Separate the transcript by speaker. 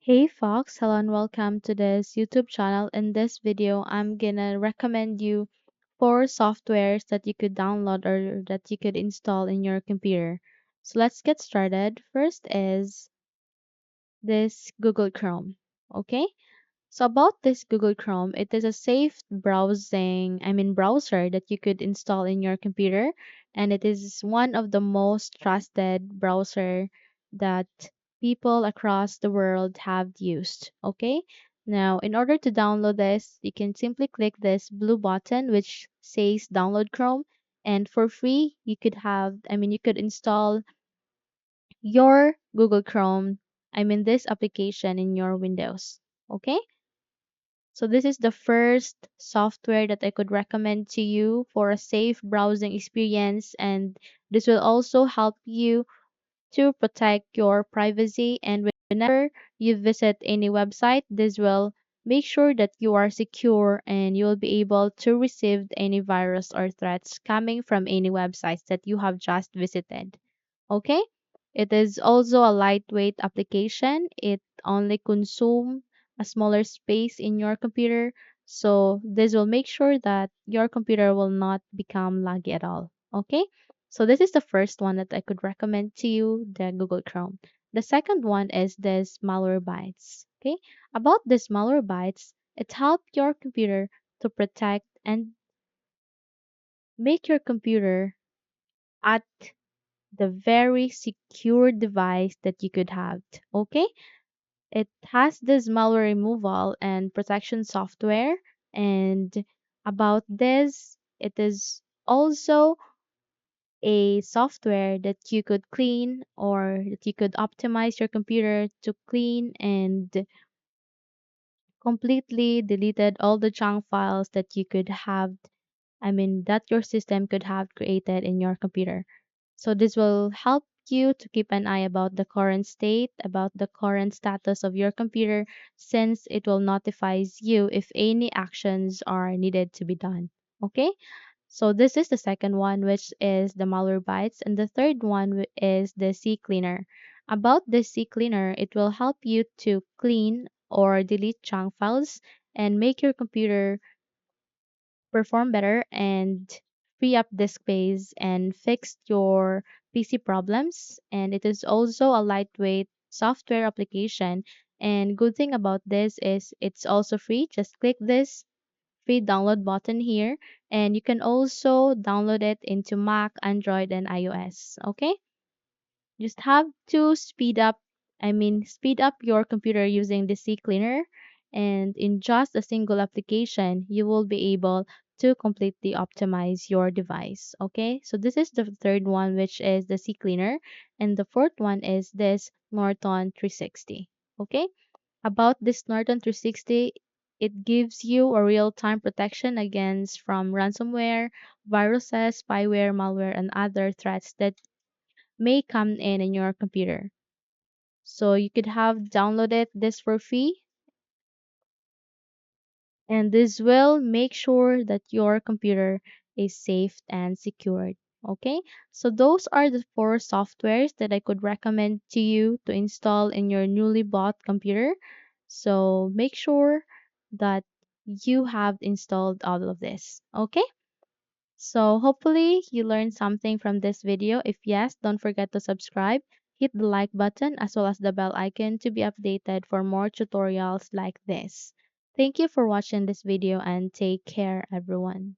Speaker 1: Hey Fox, hello and welcome to this YouTube channel. In this video, I'm gonna recommend you four softwares that you could download or that you could install in your computer. So let's get started. First is this Google Chrome. Okay? So about this Google Chrome, it is a safe browser that you could install in your computer, and it is one of the most trusted browser that people across the world have used. Okay? Now, in order to download this, you can simply click this blue button which says download Chrome, and for free, you could install your Google Chrome, this application in your Windows. Okay? So this is the first software that I could recommend to you for a safe browsing experience, and this will also help you to protect your privacy, and whenever you visit any website, this will make sure that you are secure and you will be able to receive any virus or threats coming from any websites that you have just visited. Okay? It is also a lightweight application. It only consumes a smaller space in your computer. So this will make sure that your computer will not become laggy at all. Okay? So this is the first one that I could recommend to you, the Google Chrome. The second one is this Malwarebytes. Okay? About this Malwarebytes, it helps your computer to protect and make your computer at the very secure device that you could have. Okay? It has this malware removal and protection software. And about this, it is also a software that you could clean or that you could optimize your computer to clean and completely deleted all the junk files that you could have, that your system could have created in your computer. So this will help you to keep an eye about the current state, about the current status of your computer, since it will notifies you if any actions are needed to be done. Okay? So this is the second one, which is the Malwarebytes, and the third one is the CCleaner. About the CCleaner, it will help you to clean or delete junk files and make your computer perform better and free up disk space and fix your PC problems. And it is also a lightweight software application. And good thing about this is it's also free. Just click this free download button here, and you can also download it into Mac, Android, and iOS. Okay? Just have to speed up your computer using the CCleaner, and in just a single application, you will be able to completely optimize your device. Okay? So this is the third one, which is the CCleaner, and the fourth one is this Norton 360. Okay? About this Norton 360, it gives you a real-time protection against from ransomware, viruses, spyware, malware, and other threats that may come in your computer. So you could have downloaded this for free, and this will make sure that your computer is safe and secured. Okay, so those are the four softwares that I could recommend to you to install in your newly bought computer. So make sure that you have installed all of this. Okay, so hopefully you learned something from this video. If yes, don't forget to subscribe, hit the like button as well as the bell icon to be updated for more tutorials like this. Thank you for watching this video and take care everyone.